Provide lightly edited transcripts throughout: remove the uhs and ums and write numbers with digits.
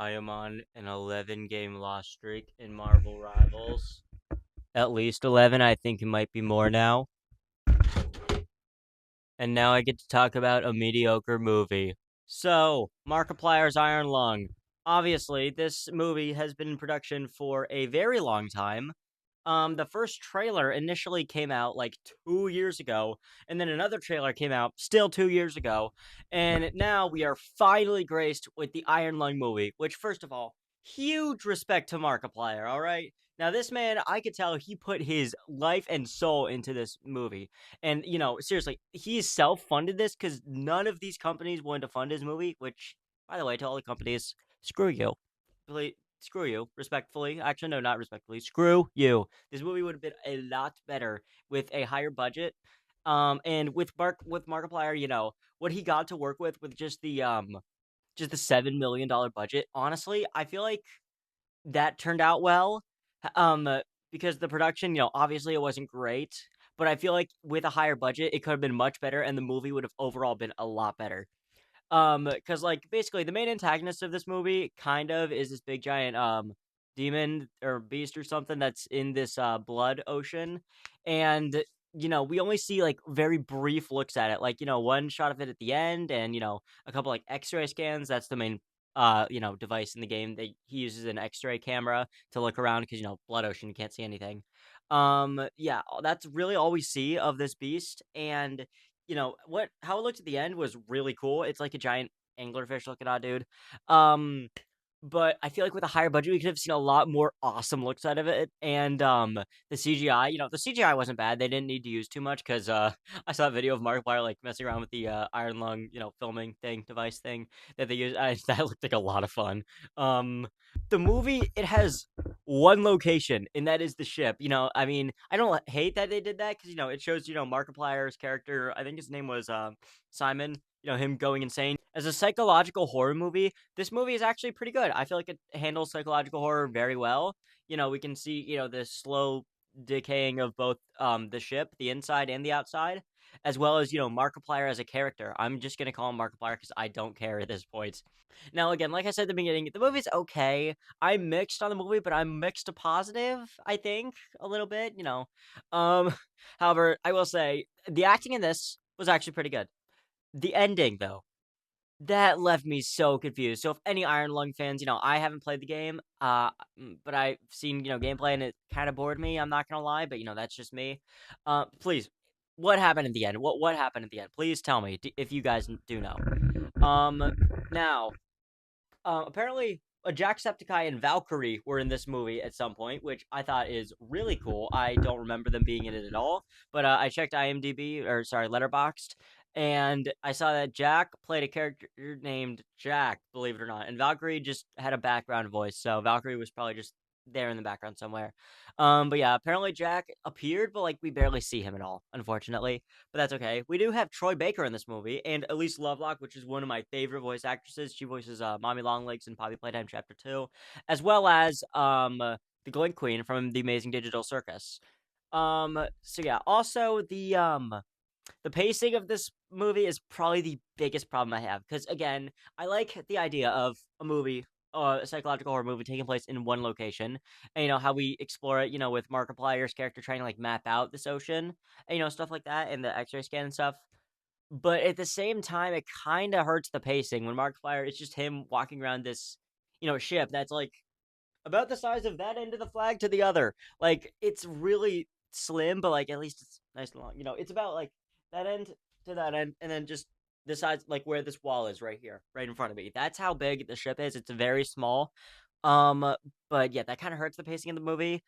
I am on an 11 game loss streak in Marvel Rivals. At least 11, I think it might be more now. And now I get to talk about a mediocre movie. So, Markiplier's Iron Lung. Obviously, this movie has been in production for a very long time. The first trailer initially came out like 2 years ago, and then another trailer came out still 2 years ago, and now we are finally graced with the Iron Lung movie. Which, first of all, huge respect to Markiplier. All right, now this man, I could tell he put his life and soul into this movie, and seriously, he self-funded this because none of these companies wanted to fund his movie. Which, by the way, to all the companies, screw you. Screw you, respectfully. Actually, no, not respectfully. Screw you. This movie would have been a lot better with a higher budget. And with Markiplier, what he got to work with just the $7 million budget. Honestly, I feel like that turned out well. Um, because the production, obviously it wasn't great, but I feel like with a higher budget, it could have been much better, and the movie would have overall been a lot better. Because like basically the main antagonist of this movie kind of is this big giant demon or beast or something that's in this blood ocean, and we only see like very brief looks at it, like one shot of it at the end, and a couple like X-ray scans. That's the main device in the game that he uses, an X-ray camera to look around because blood ocean, you can't see anything. Yeah, that's really all we see of this beast. And how it looked at the end was really cool. It's like a giant anglerfish looking at dude. Um, but I feel like with a higher budget, we could have seen a lot more awesome looks out of it. And the CGI, the CGI wasn't bad. They didn't need to use too much because I saw a video of Markiplier like messing around with the Iron Lung, filming thing, device thing that they use. That looked like a lot of fun. Um, the movie, it has one location, and that is the ship. I mean, I don't hate that they did that because it shows Markiplier's character. I think his name was Simon. Him going insane. As a psychological horror movie, this movie is actually pretty good. I feel like it handles psychological horror very well. We can see, the slow decaying of both the ship, the inside and the outside, as well as, Markiplier as a character. I'm just gonna call him Markiplier because I don't care at this point. Now, again, like I said at the beginning, the movie's okay. I'm mixed on the movie, but I'm mixed to positive, I think, a little bit. Um, However, I will say the acting in this was actually pretty good. The ending, though, that left me so confused. So if any Iron Lung fans, I haven't played the game, but I've seen, gameplay and it kind of bored me. I'm not gonna lie, but that's just me. Please, what happened at the end? What happened at the end? Please tell me if you guys do know. Um, Now, apparently, Jacksepticeye and Valkyrie were in this movie at some point, which I thought is really cool. I don't remember them being in it at all, but I checked IMDb, or sorry, Letterboxd, and I saw that Jack played a character named Jack, believe it or not, and Valkyrie just had a background voice, so Valkyrie was probably just there in the background somewhere. But yeah, apparently Jack appeared, but like we barely see him at all, unfortunately. But that's okay. We do have Troy Baker in this movie, and Elise Lovelock, which is one of my favorite voice actresses. She voices Mommy Longlegs in Poppy Playtime Chapter 2, as well as the Glint Queen from The Amazing Digital Circus. So yeah, also the pacing of this movie is probably the biggest problem I have, because again, I like the idea of a movie, a psychological horror movie taking place in one location, and how we explore it, with Markiplier's character trying to like map out this ocean, and stuff like that, and the X-ray scan and stuff. But at the same time, it kind of hurts the pacing when Markiplier, it's just him walking around this, ship that's like about the size of that end of the flag to the other. Like it's really slim, but like at least it's nice and long. It's about like that end to that end, and then just the size, like where this wall is right here, right in front of me. That's how big the ship is. It's very small. Um, but yeah, that kind of hurts the pacing of the movie.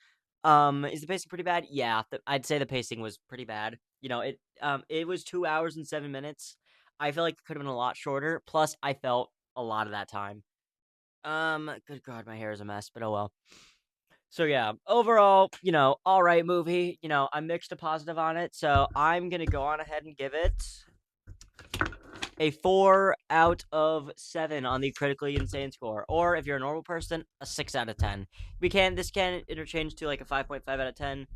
Is the pacing pretty bad? Yeah, I'd say the pacing was pretty bad. It was 2 hours and 7 minutes. I feel like it could have been a lot shorter. Plus, I felt a lot of that time. Good God, my hair is a mess, but oh well. So yeah, overall, all right movie. I'm mixed to positive on it, so I'm gonna go on ahead and give it a 4 out of 7 on the critically insane score, or if you're a normal person, a 6 out of 10. This can interchange to like a 5.5 out of 10.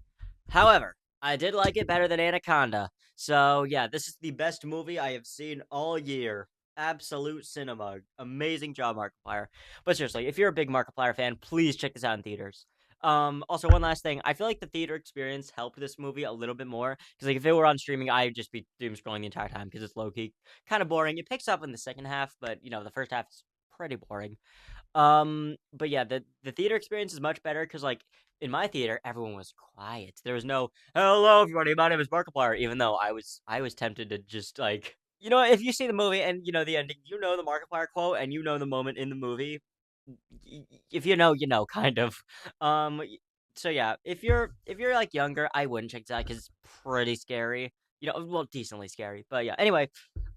However, I did like it better than Anaconda. So yeah, this is the best movie I have seen all year. Absolute cinema. Amazing job, Markiplier. But seriously, if you're a big Markiplier fan, please check this out in theaters. Also, one last thing. I feel like the theater experience helped this movie a little bit more because, like, if it were on streaming, I'd just be doom scrolling the entire time because it's low key, kind of boring. It picks up in the second half, but the first half is pretty boring. But yeah, the theater experience is much better because, like, in my theater, everyone was quiet. There was no "Hello, everybody, my name is Markiplier," even though I was tempted to just, like, if you see the movie and you know the ending, you know the Markiplier quote, and you know the moment in the movie. If you know, you know, kind of. So yeah, if you're like younger, I wouldn't check that because it's pretty scary. Well, decently scary. But yeah. Anyway,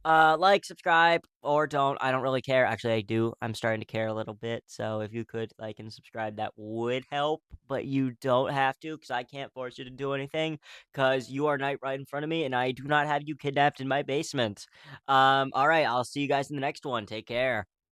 like, subscribe, or don't. I don't really care. Actually, I do. I'm starting to care a little bit. So if you could like and subscribe, that would help. But you don't have to, because I can't force you to do anything. Because you are right in front of me, and I do not have you kidnapped in my basement. All right. I'll see you guys in the next one. Take care.